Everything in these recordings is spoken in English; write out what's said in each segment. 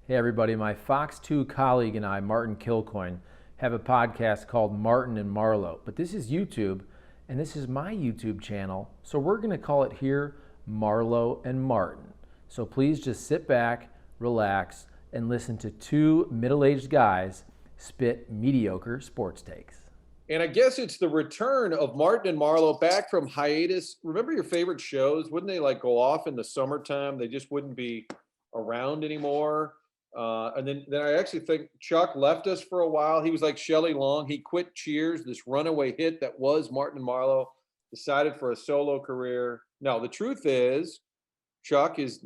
Hey everybody, my Fox 2 colleague and I, Martin Kilcoyne, have a podcast called Martin and Marlow. But this is YouTube, and this is my YouTube channel, so we're going to call it here Marlow and Martin. So please just sit back, relax, and listen to two middle-aged guys spit mediocre sports takes. And I guess it's the return of Martin and Marlow back from hiatus. Remember your favorite shows? Wouldn't they like go off in the summertime? They just wouldn't be around anymore. And then I actually think Chuck left us for a while. He was like Shelley Long. He quit Cheers, this runaway hit that was Martin and Marlow, decided for a solo career. No, the truth is, Chuck is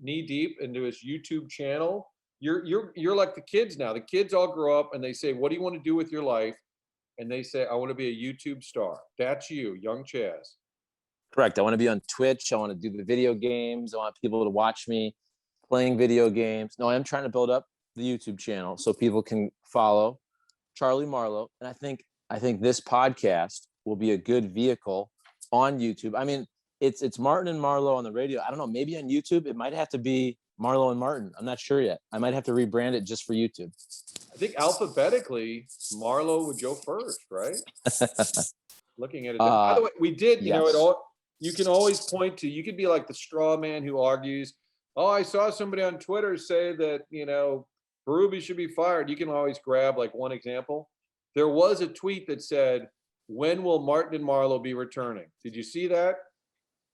knee deep into his YouTube channel. You're like the kids now. The kids all grow up and they say, "What do you want to do with your life?" And they say, "I want to be a YouTube star." That's you, young Chaz. Correct. I want to be on Twitch. I want to do the video games. I want people to watch me playing video games. No, I am trying to build up the YouTube channel so people can follow Charlie Marlow. And I think this podcast will be a good vehicle on YouTube. I mean, it's Martin and Marlow on the radio. I don't know, maybe on YouTube it might have to be Marlow and Martin. I'm not sure yet. I might have to rebrand it just for YouTube. I think alphabetically, Marlow would go first, right? Looking at it. By the way, we did, yes. it all. You can always point to. You could be like the straw man who argues. Oh, I saw somebody on Twitter say that Berube should be fired. You can always grab like one example. There was a tweet that said, "When will Martin and Marlow be returning?" Did you see that?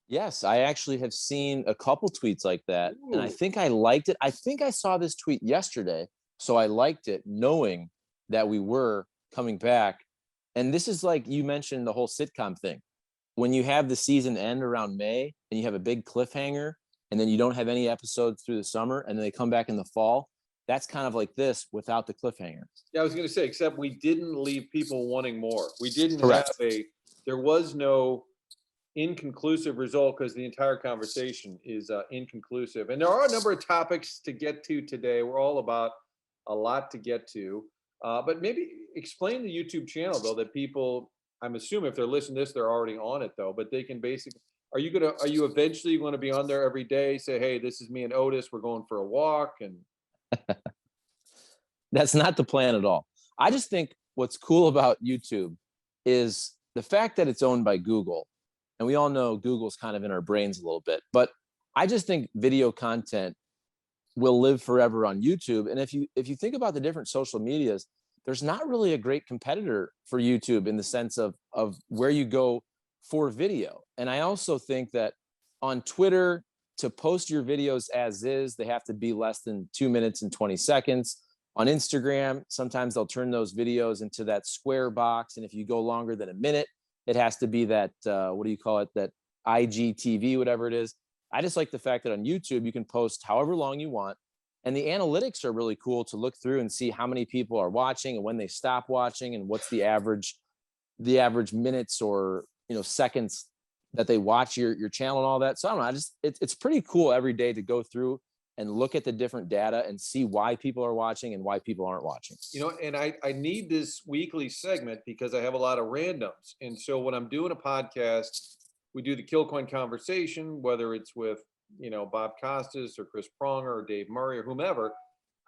Yes, I actually have seen a couple tweets like that. Ooh. And I think I liked it. I think I saw this tweet yesterday. So I liked it knowing that we were coming back. And this is like you mentioned the whole sitcom thing. When you have the season end around May and you have a big cliffhanger and then you don't have any episodes through the summer and then they come back in the fall, that's kind of like this without the cliffhanger. Yeah, I was going to say, except we didn't leave people wanting more. We didn't Correct. there was no inconclusive result because the entire conversation is inconclusive. And there are a number of topics to get to today. We're all about a lot to get to. But maybe explain the YouTube channel, though, that people, I'm assuming if they're listening to this, they're already on it, though. But they can basically, are you eventually going to be on there every day? Say, hey, this is me and Otis. We're going for a walk. And That's not the plan at all. I just think what's cool about YouTube is the fact that it's owned by Google. And we all know Google's kind of in our brains a little bit. But I just think video content will live forever on YouTube. And if you think about the different social medias, there's not really a great competitor for YouTube in the sense of where you go for video. And I also think that on Twitter, to post your videos as is, they have to be less than 2 minutes and 20 seconds. On Instagram, sometimes they'll turn those videos into that square box. And if you go longer than a minute, it has to be that, what do you call it? That IGTV, whatever it is. I just like the fact that on YouTube, you can post however long you want. And the analytics are really cool to look through and see how many people are watching and when they stop watching and what's the average minutes or, seconds that they watch your channel and all that. So I don't know, it's pretty cool every day to go through and look at the different data and see why people are watching and why people aren't watching. And I need this weekly segment because I have a lot of randoms. And so when I'm doing a podcast, we do the Kilcoyne conversation, whether it's with, Bob Costas or Chris Pronger or Dave Murray or whomever.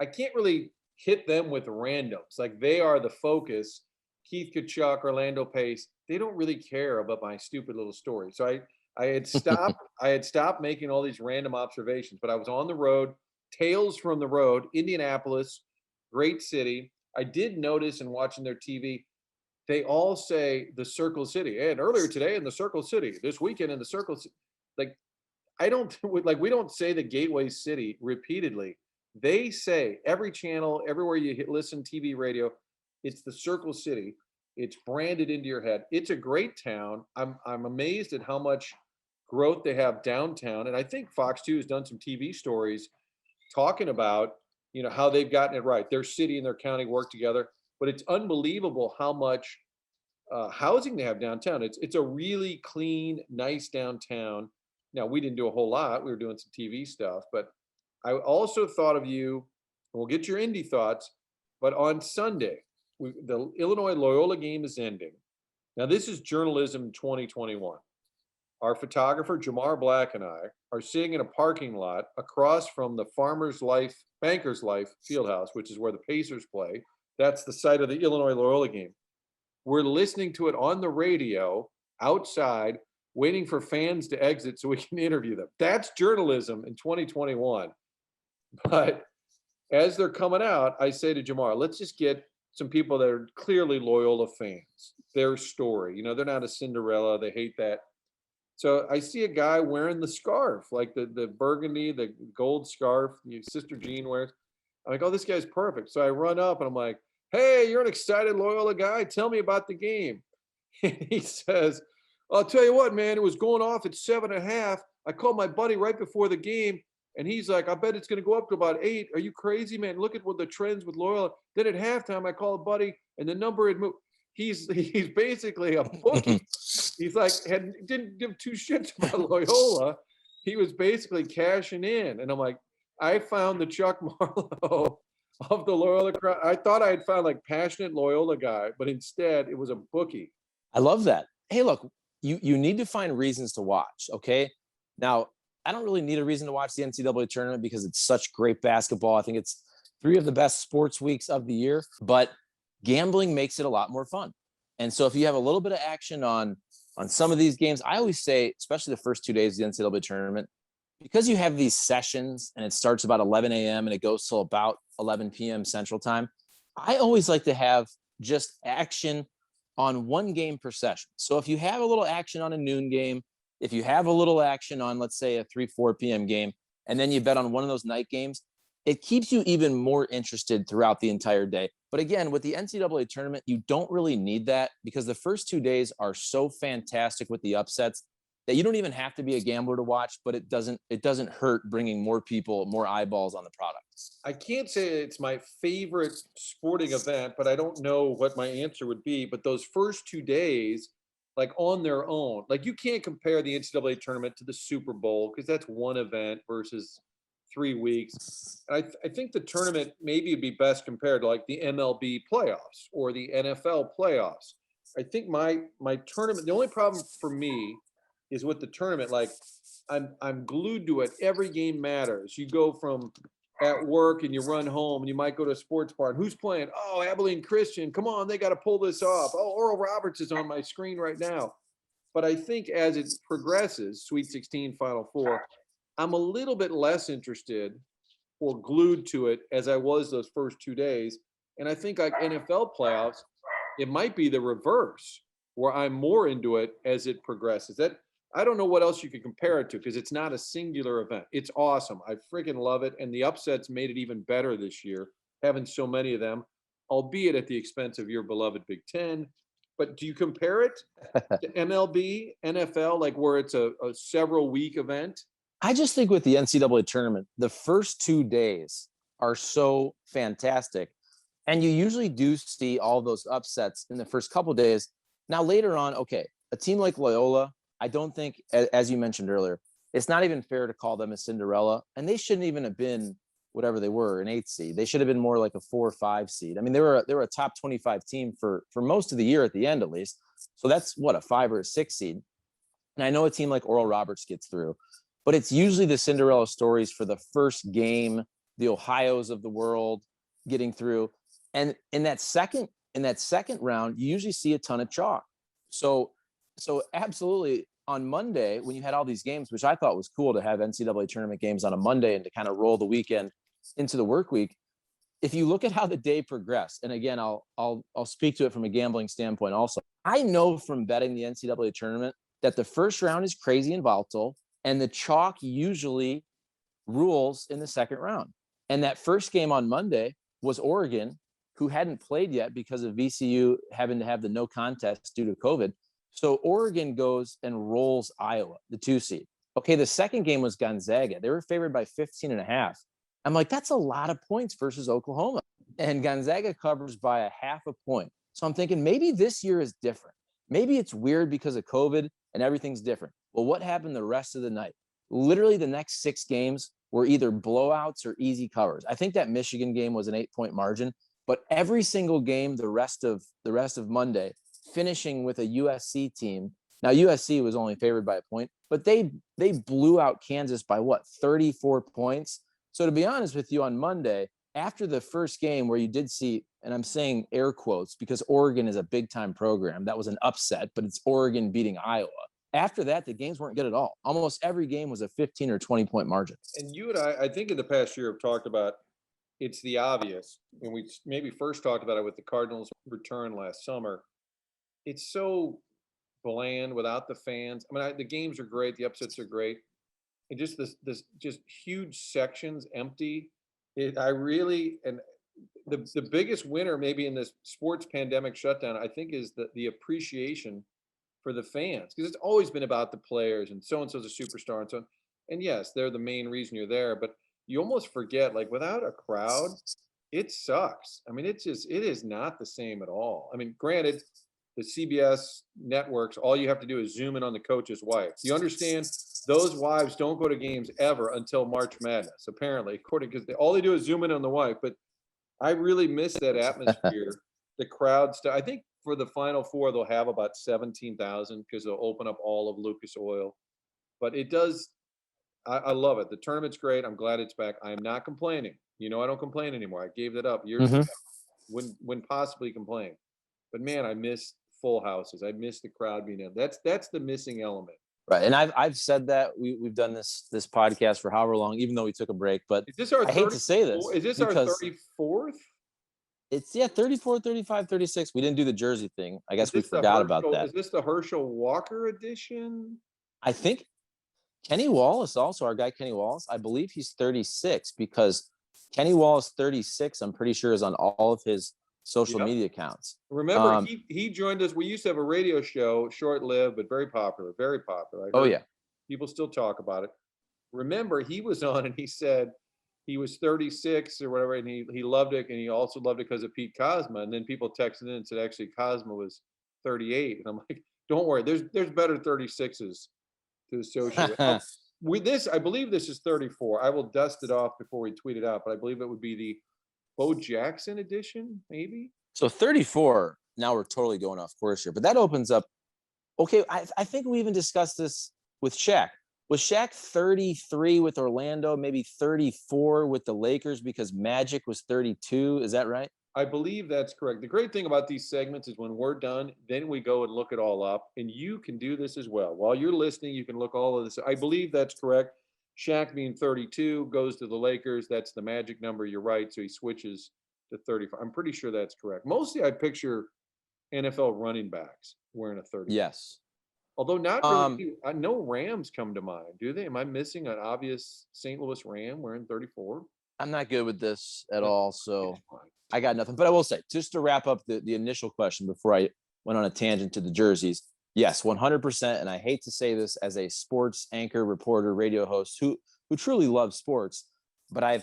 I can't really hit them with randoms. Like they are the focus. Keith Kachuk, Orlando Pace, they don't really care about my stupid little story. So I had stopped making all these random observations, but I was on the road, tales from the road, Indianapolis, great city. I did notice in watching their TV, they all say the Circle City. And earlier today in the Circle City, this weekend in the Circle City. Like, we don't say the Gateway City repeatedly. They say every channel, everywhere you listen, TV, radio, it's the Circle City. It's branded into your head. It's a great town. I'm amazed at how much growth they have downtown. And I think Fox 2 has done some TV stories talking about, how they've gotten it right. Their city and their county work together. But it's unbelievable how much housing they have downtown. It's a really clean, nice downtown. Now, we didn't do a whole lot. We were doing some TV stuff. But I also thought of you, and we'll get your Indy thoughts, but on Sunday, the Illinois Loyola game is ending. Now, this is journalism 2021. Our photographer, Jamar Black, and I are sitting in a parking lot across from the Bankers Life Fieldhouse, which is where the Pacers play. That's the site of the Illinois Loyola game. We're listening to it on the radio outside, waiting for fans to exit so we can interview them. That's journalism in 2021. But as they're coming out, I say to Jamar, let's just get some people that are clearly Loyola fans, their story. They're not a Cinderella. They hate that. So I see a guy wearing the scarf, like the burgundy, the gold scarf your sister Jean wears. I'm like, oh, this guy's perfect. So I run up and I'm like, hey, you're an excited Loyola guy. Tell me about the game. And he says, I'll tell you what, man, it was going off at 7.5. I called my buddy right before the game. And he's like, I bet it's going to go up to about 8. Are you crazy, man? Look at what the trends with Loyola. Then at halftime, I called a buddy and the number had moved. He's basically a bookie. He's like, didn't give two shits about Loyola. He was basically cashing in. And I'm like, I found the Chuck Marlow of the Loyola crowd. I thought I had found like passionate Loyola guy, but instead it was a bookie. I love that. Hey, look, you need to find reasons to watch. Okay. Now, I don't really need a reason to watch the NCAA tournament because it's such great basketball. I think it's 3 of the best sports weeks of the year, but gambling makes it a lot more fun. And so if you have a little bit of action on some of these games, I always say, especially the first 2 days of the NCAA tournament, because you have these sessions and it starts about 11 a.m. and it goes till about 11 p.m. Central Time, I always like to have just action on one game per session. So if you have a little action on a noon game, if you have a little action on, let's say, a 3-4 p.m. game, and then you bet on one of those night games, it keeps you even more interested throughout the entire day. But again, with the NCAA tournament, you don't really need that because the first 2 days are so fantastic with the upsets that you don't even have to be a gambler to watch, but it doesn't hurt bringing more people, more eyeballs on the product. I can't say it's my favorite sporting event, but I don't know what my answer would be. But those first 2 days, like on their own, like you can't compare the NCAA tournament to the Super Bowl because that's one event versus 3 weeks. And I think the tournament maybe would be best compared to like the MLB playoffs or the NFL playoffs. I think my tournament, the only problem for me is with the tournament, like I'm glued to it. Every game matters. You go from at work and you run home and you might go to a sports bar and who's playing? Oh, Abilene Christian. Come on, they got to pull this off. Oh, Oral Roberts is on my screen right now. But I think as it progresses, Sweet 16, Final Four, I'm a little bit less interested or glued to it as I was those first 2 days. And I think like NFL playoffs, it might be the reverse where I'm more into it as it progresses. I don't know what else you could compare it to because it's not a singular event. It's awesome. I freaking love it. And the upsets made it even better this year, having so many of them, albeit at the expense of your beloved Big Ten. But do you compare it to MLB, NFL, like where it's a several week event? I just think with the NCAA tournament, the first 2 days are so fantastic. And you usually do see all those upsets in the first couple of days. Now, later on, okay, a team like Loyola, I don't think, as you mentioned earlier, it's not even fair to call them a Cinderella. And they shouldn't even have been whatever they were, an 8th seed. They should have been more like a 4 or 5 seed. I mean, they were a top 25 team for most of the year at the end, at least. So that's what, a 5 or a 6 seed. And I know a team like Oral Roberts gets through, but it's usually the Cinderella stories for the first game, the Ohios of the world getting through. And in that second round, you usually see a ton of chalk. So absolutely on Monday, when you had all these games, which I thought was cool to have NCAA tournament games on a Monday and to kind of roll the weekend into the work week. If you look at how the day progressed, and again, I'll speak to it from a gambling standpoint also. I know from betting the NCAA tournament that the first round is crazy and volatile, and the chalk usually rules in the second round. And that first game on Monday was Oregon, who hadn't played yet because of VCU having to have the no contest due to COVID. So Oregon goes and rolls Iowa, the 2 seed. Okay, the second game was Gonzaga. They were favored by 15.5. I'm like, that's a lot of points versus Oklahoma. And Gonzaga covers by a half a point. So I'm thinking maybe this year is different. Maybe it's weird because of COVID and everything's different. Well, what happened the rest of the night? Literally the next 6 games were either blowouts or easy covers. I think that Michigan game was an 8-point margin, but every single game the rest of Monday, finishing with a USC team Now USC was only favored by a point, but they blew out Kansas by 34 points. So to be honest with you, on Monday, after the first game where you did see, and I'm saying air quotes because Oregon is a big time program, that was an upset, but it's Oregon beating Iowa. After that, the games weren't good at all. Almost every game was a 15 or 20 point margin. And you and I think in the past year have talked about it's the obvious, and we maybe first talked about it with the Cardinals return last summer. It's so bland without the fans. I mean, the games are great, the upsets are great, and just this just huge sections empty. And the biggest winner maybe in this sports pandemic shutdown, I think, is the appreciation for the fans, because it's always been about the players and so's a superstar and so on. And yes, they're the main reason you're there, but you almost forget, like, without a crowd, it sucks. I mean, it is not the same at all. I mean, granted, the CBS networks, all you have to do is zoom in on the coach's wife. You understand? Those wives don't go to games ever until March Madness, apparently, because all they do is zoom in on the wife. But I really miss that atmosphere, the crowd stuff. I think for the Final Four, they'll have about 17,000 because they'll open up all of Lucas Oil. But it does. I love it. The tournament's great. I'm glad it's back. I am not complaining. I don't complain anymore. I gave that up years ago. Wouldn't possibly complain. But man, I miss full houses. I miss the crowd being in. That's the missing element. Right. And I've said that we've done this podcast for however long, even though we took a break. But is this our I hate to say this. Is this our 34th? It's 34, 35, 36. We didn't do the jersey thing. I guess we forgot about that. Is this the Herschel Walker edition? I think Kenny Wallace, also our guy Kenny Wallace, I believe he's 36, because Kenny Wallace 36, I'm pretty sure, is on all of his social media accounts. Remember, he joined us. We used to have a radio show, short-lived, but very popular, very popular. People still talk about it. Remember, he was on and he said he was 36 or whatever, and he loved it, and he also loved it because of Pete Cosma. And then people texted in and said, actually, Cosma was 38. And I'm like, don't worry, there's better 36s to associate with. With this, I believe this is 34. I will dust it off before we tweet it out, but I believe it would be the Bo Jackson edition, maybe. So 34. Now we're totally going off course here, but that opens up. Okay, I think we even discussed this with Shaq. Was Shaq 33 with Orlando, maybe 34 with the Lakers because Magic was 32? Is that right? I believe that's correct. The great thing about these segments is when we're done, then we go and look it all up, and you can do this as well. While you're listening, you can look all of this. I believe that's correct. Shaq being 32 goes to the Lakers. That's the Magic number. You're right. So he switches to 35. I'm pretty sure that's correct. Mostly I picture NFL running backs wearing a 30. Yes. Although not really. No Rams come to mind, do they? Am I missing an obvious St. Louis Ram wearing 34? I'm not good with this at all, so I got nothing. But I will say, just to wrap up the initial question before I went on a tangent to the jerseys, yes, 100%. And I hate to say this as a sports anchor, reporter, radio host who truly loves sports, but I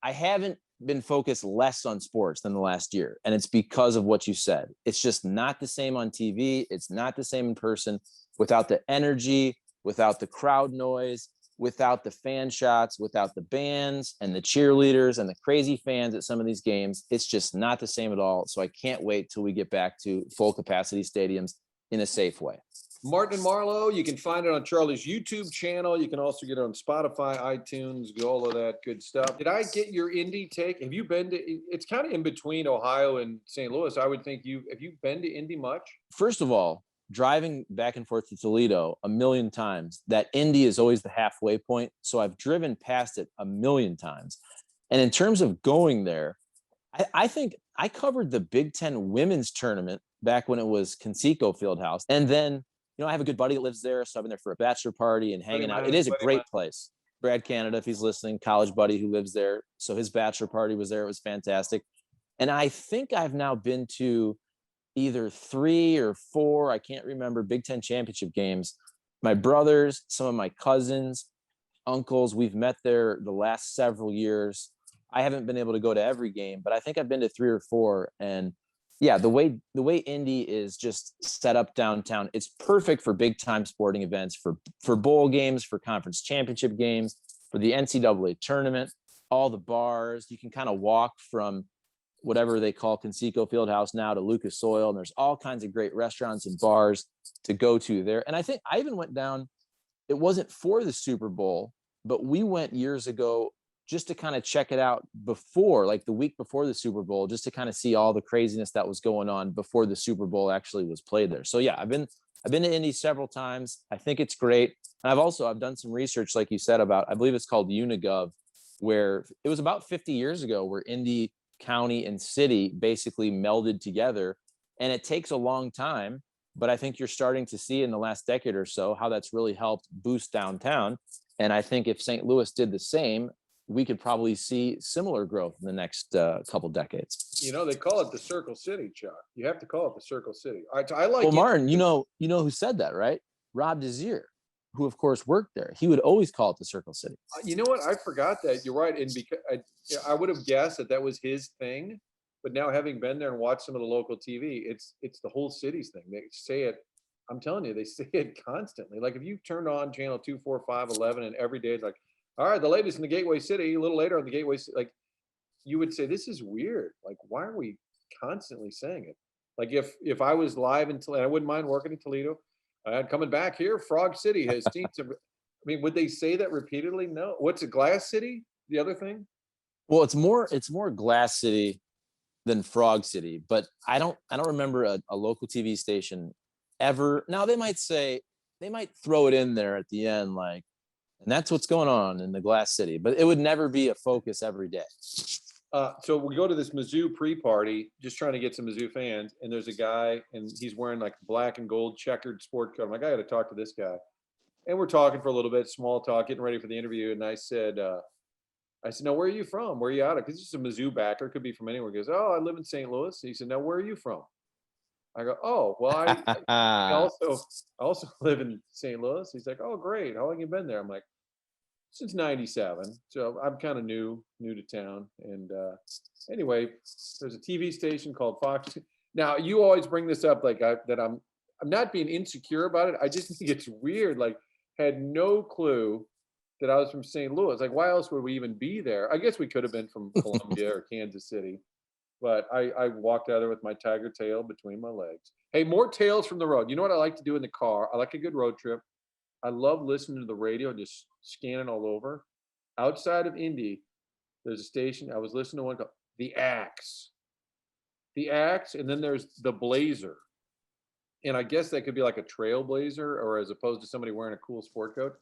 haven't been focused less on sports than the last year. And it's because of what you said. It's just not the same on TV. It's not the same in person, without the energy, without the crowd noise, without the fan shots, without the bands and the cheerleaders and the crazy fans at some of these games. It's just not the same at all. So I can't wait till we get back to full capacity stadiums in a safe way. Martin Marlow, you can find it on Charlie's YouTube channel. You can also get it on Spotify, iTunes, all of that good stuff. Did I get your Indy take? Have you been to, it's kind of in between Ohio and St. Louis. I would think have you been to Indy much? First of all, driving back and forth to Toledo a million times, that Indy is always the halfway point. So I've driven past it a million times. And in terms of going there, I think I covered the Big Ten women's tournament back when it was Conseco Fieldhouse. And then, I have a good buddy that lives there. So I've been there for a bachelor party and hanging out. It is a great place. Brad Canada, if he's listening, college buddy who lives there. So his bachelor party was there. It was fantastic. And I think I've now been to either 3 or 4, I can't remember, Big Ten championship games. My brothers, some of my cousins, uncles, we've met there the last several years. I haven't been able to go to every game, but I think I've been to 3 or 4. And yeah, the way Indy is just set up downtown, it's perfect for big time sporting events, for bowl games, for conference championship games, for the NCAA tournament, all the bars. You can kind of walk from whatever they call Conseco Fieldhouse now to Lucas Oil. And there's all kinds of great restaurants and bars to go to there. And I think I even went down, it wasn't for the Super Bowl, but we went years ago just to kind of check it out before, like the week before the Super Bowl, just to kind of see all the craziness that was going on before the Super Bowl actually was played there. So yeah, I've been to Indy several times. I think it's great. And I've done some research, like you said, about, I believe it's called Unigov, where it was about 50 years ago where Indy County and city basically melded together. And it takes a long time, but I think you're starting to see in the last decade or so how that's really helped boost downtown. And I think if St. Louis did the same, we could probably see similar growth in the next couple decades. You know, they call it the Circle City, Chuck. You have to call it the Circle City. I like. Well, Martin, you know who said that, right? Rob Desir, who of course worked there. He would always call it the Circle City. You know what? I forgot that. You're right, and because I would have guessed that was his thing, but now having been there and watched some of the local TV, it's the whole city's thing. They say it. I'm telling you, they say it constantly. Like if you turned on channel 2, 4, 5, 11, and every day it's like, all right, the latest in the Gateway City. A little later on the Gateway City, like you would say, this is weird. Like, why are we constantly saying it? Like if I was live in Toledo, I wouldn't mind working in Toledo. Coming back here, Frog City has seen some. I mean, would they say that repeatedly? No. What's a Glass City? The other thing? Well, it's more Glass City than Frog City, but I don't remember a local TV station ever. Now they might throw it in there at the end, like, and that's what's going on in the Glass City, but it would never be a focus every day. So we go to this Mizzou pre-party, just trying to get some Mizzou fans, and there's a guy, and he's wearing like black and gold checkered sport coat. I'm like, I got to talk to this guy, and we're talking for a little bit, small talk, getting ready for the interview. And I said, "No, where are you from? Where are you out of?" Because he's a Mizzou backer, could be from anywhere. He goes, "Oh, I live in St. Louis." He said, "Now, where are you from?" I go, "Oh, well, I also live in St. Louis." He's like, "Oh, great. How long you been there?" I'm like, since 97. So I'm kind of new to town. And anyway, there's a TV station called Fox. Now you always bring this up, like I'm not being insecure about it. I just think it's weird. Like had no clue that I was from St. Louis. Like why else would we even be there? I guess we could have been from Columbia or Kansas City, but I walked out there with my tiger tail between my legs. Hey, more tales from the road. You know what I like to do in the car? I like a good road trip. I love listening to the radio and just scanning all over. Outside of Indy, there's a station. I was listening to one called The Axe. The Axe, and then there's The Blazer. And I guess that could be like a trailblazer or as opposed to somebody wearing a cool sport coat.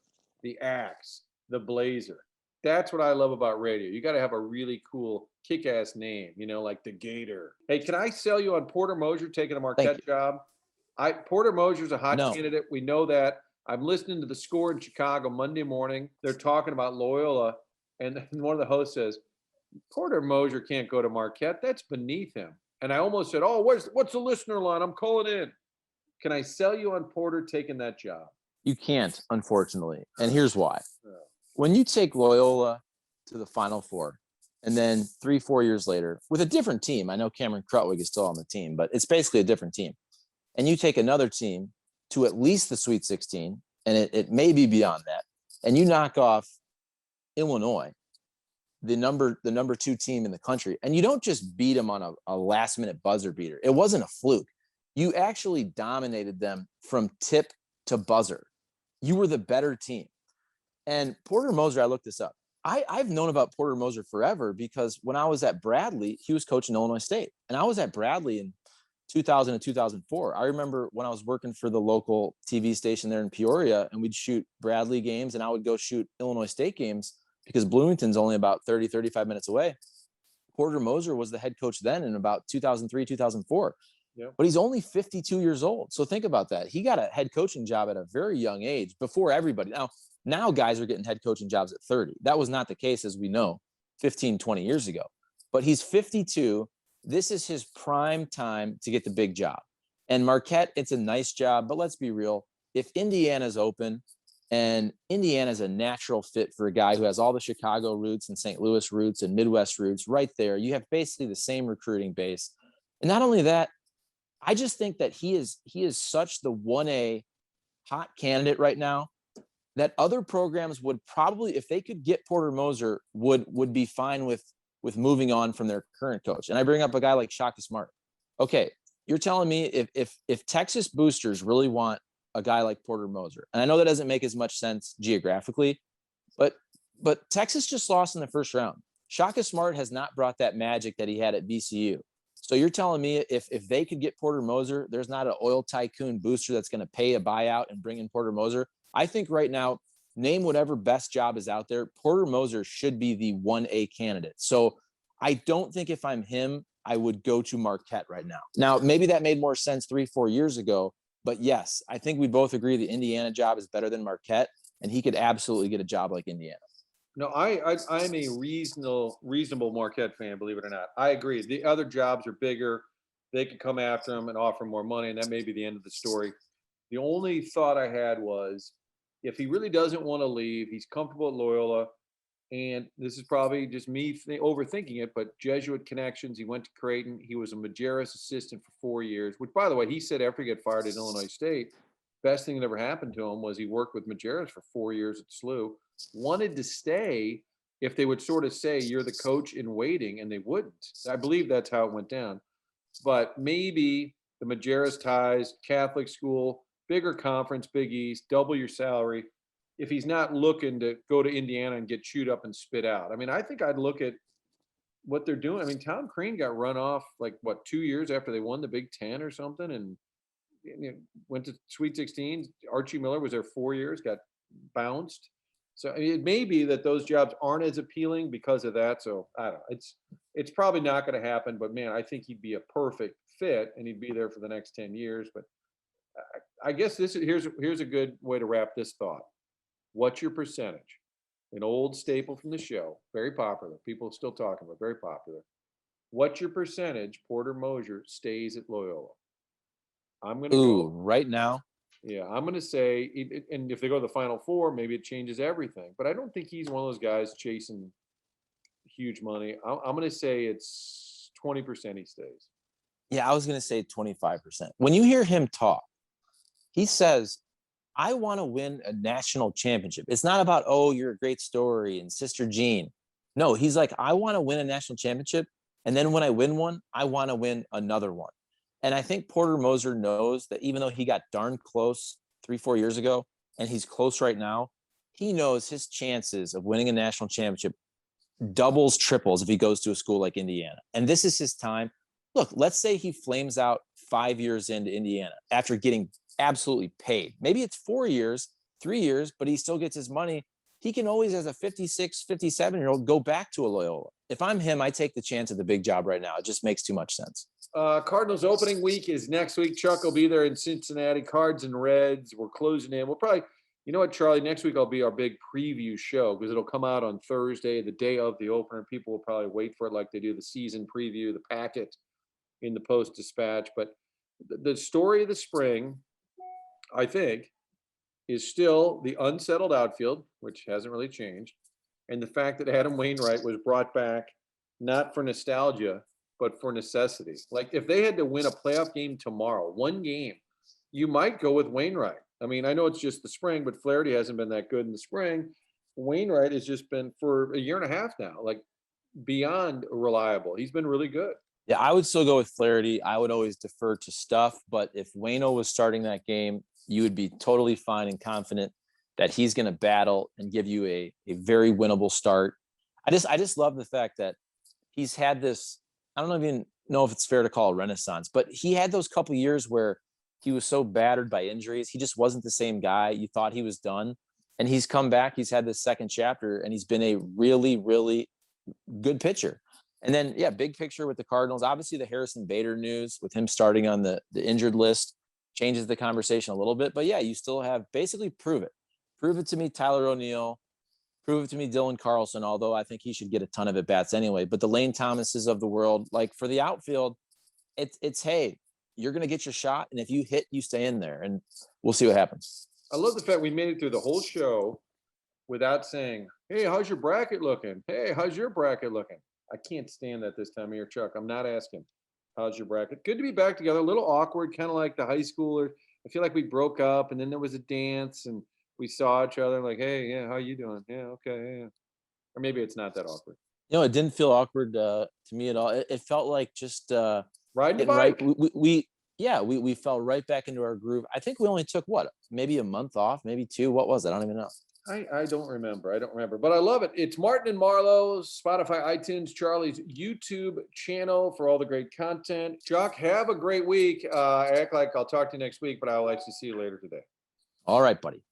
The Axe, The Blazer. That's what I love about radio. You got to have a really cool kick-ass name, you know, like the Gator. Hey, can I sell you on Porter Moser taking a Marquette job? Porter Moser's a hot candidate. We know that. I'm listening to The Score in Chicago Monday morning. They're talking about Loyola, and one of the hosts says, Porter Moser can't go to Marquette. That's beneath him. And I almost said, oh, what's the listener line? I'm calling in. Can I sell you on Porter taking that job? You can't, unfortunately. And here's why. When you take Loyola to the Final Four, and then 3-4 years later, with a different team, I know Cameron Krutwig is still on the team, but it's basically a different team. And you take another team to at least the Sweet 16, and it may be beyond that. And you knock off Illinois, the number 2 team in the country, and you don't just beat them on a last minute buzzer beater. It wasn't a fluke. You actually dominated them from tip to buzzer. You were the better team. And Porter Moser, I looked this up. I've known about Porter Moser forever because when I was at Bradley, he was coaching Illinois State. And I was at Bradley in 2000 and 2004. I remember when I was working for the local TV station there in Peoria, and we'd shoot Bradley games, and I would go shoot Illinois State games because Bloomington's only about 35 minutes away. Porter Moser was the head coach then in about 2003, 2004. Yep. But he's only 52 years old. So think about that. He got a head coaching job at a very young age before everybody. Now guys are getting head coaching jobs at 30. That was not the case, as we know, 15, 20 years ago. But he's 52. This is his prime time to get the big job. And Marquette, it's a nice job, but let's be real. If Indiana's open, and Indiana's a natural fit for a guy who has all the Chicago roots and St. Louis roots and Midwest roots right there, you have basically the same recruiting base. And not only that, I just think that he is such the 1A hot candidate right now that other programs would probably, if they could get Porter Moser, would be fine with with moving on from their current coach. And I bring up a guy like Shaka Smart. Okay, you're telling me if Texas boosters really want a guy like Porter Moser, and I know that doesn't make as much sense geographically, but Texas just lost in the first round. Shaka Smart has not brought that magic that he had at VCU. So you're telling me if they could get Porter Moser, there's not an oil tycoon booster that's going to pay a buyout and bring in Porter Moser? I think right now, name whatever best job is out there, Porter Moser should be the 1A candidate. So I don't think if I'm him, I would go to Marquette right now. Now, maybe that made more sense 3-4 years ago, but yes, I think we both agree the Indiana job is better than Marquette, and he could absolutely get a job like Indiana. No, I'm a reasonable Marquette fan, believe it or not. I agree. The other jobs are bigger. They could come after him and offer more money, and that may be the end of the story. The only thought I had was if he really doesn't want to leave, he's comfortable at Loyola, and this is probably just me overthinking it, but Jesuit connections. He went to Creighton. He was a Majerus assistant for 4 years, which, by the way, he said after he got fired at Illinois State, best thing that ever happened to him was he worked with Majerus for 4 years at SLU. Wanted to stay if they would sort of say you're the coach in waiting, and they wouldn't. I believe that's how it went down. But maybe the Majerus ties, Catholic school, bigger conference, Big East, double your salary. If he's not looking to go to Indiana and get chewed up and spit out. I mean, I think I'd look at what they're doing. I mean, Tom Crean got run off 2 years after they won the Big Ten or something, and went to Sweet 16. Archie Miller was there 4 years, got bounced. So it may be that those jobs aren't as appealing because of that. So I don't know. It's probably not going to happen. But man, I think he'd be a perfect fit, and he'd be there for the next 10 years. But I guess here's a good way to wrap this thought. What's your percentage? An old staple from the show, very popular. People still talking about, very popular. What's your percentage Porter Moser stays at Loyola? I'm going to go right now. Yeah, I'm going to say, and if they go to the Final Four, maybe it changes everything. But I don't think he's one of those guys chasing huge money. I'm going to say it's 20% he stays. Yeah, I was going to say 25%. When you hear him talk, he says, I want to win a national championship. It's not about, oh, you're a great story and Sister Jean. No, he's like, I want to win a national championship. And then when I win one, I want to win another one. And I think Porter Moser knows that even though he got darn close 3-4 years ago, and he's close right now, he knows his chances of winning a national championship doubles, triples if he goes to a school like Indiana. And this is his time. Look, let's say he flames out 5 years into Indiana after getting absolutely paid. Maybe it's 4 years, 3 years, but he still gets his money. He can always, as a 56, 57-year-old, go back to a Loyola. If I'm him, I take the chance at the big job right now. It just makes too much sense. Cardinals opening week is next week. Chuck will be there in Cincinnati. Cards and Reds. We're closing in. We'll probably, you know what, Charlie, next week I'll be our big preview show because it'll come out on Thursday, the day of the opener. People will probably wait for it like they do the season preview, the packet in the Post-Dispatch. But the story of the spring, I think, is still the unsettled outfield, which hasn't really changed, and the fact that Adam Wainwright was brought back not for nostalgia, but for necessity. Like if they had to win a playoff game tomorrow, one game, you might go with Wainwright. I mean, I know it's just the spring, but Flaherty hasn't been that good in the spring. Wainwright has just been for a year and a half now, like beyond reliable. He's been really good. Yeah, I would still go with Flaherty. I would always defer to Stuff, but if Waino was starting that game, you would be totally fine and confident that he's going to battle and give you a very winnable start. I just love the fact that he's had this, I don't even know if it's fair to call a renaissance, but he had those couple years where he was so battered by injuries. He just wasn't the same guy. You thought he was done, and he's come back. He's had this second chapter, and he's been a really, really good pitcher. And then, yeah, big picture with the Cardinals. Obviously, the Harrison Bader news with him starting on the injured list changes the conversation a little bit. But, yeah, you still have basically prove it. Prove it to me, Tyler O'Neill. Prove it to me, Dylan Carlson, although I think he should get a ton of at-bats anyway. But the Lane Thomases of the world, like for the outfield, it's hey, you're going to get your shot. And if you hit, you stay in there. And we'll see what happens. I love the fact we made it through the whole show without saying, hey, how's your bracket looking? Hey, how's your bracket looking? I can't stand that this time of year, Chuck. I'm not asking, how's your bracket? Good to be back together. A little awkward, kind of like the high schooler. I feel like we broke up, and then there was a dance, and we saw each other like, hey, yeah, how you doing? Yeah, okay, yeah. Or maybe it's not that awkward. It didn't feel awkward to me at all. It felt like just Riding the getting right. bike. We fell right back into our groove. I think we only took maybe a month off, maybe 2. What was it? I don't even know. I don't remember. But I love it. It's Martin and Marlow, Spotify, iTunes, Charlie's YouTube channel for all the great content. Chuck, have a great week. I act like I'll talk to you next week, but I'll actually see you later today. All right, buddy.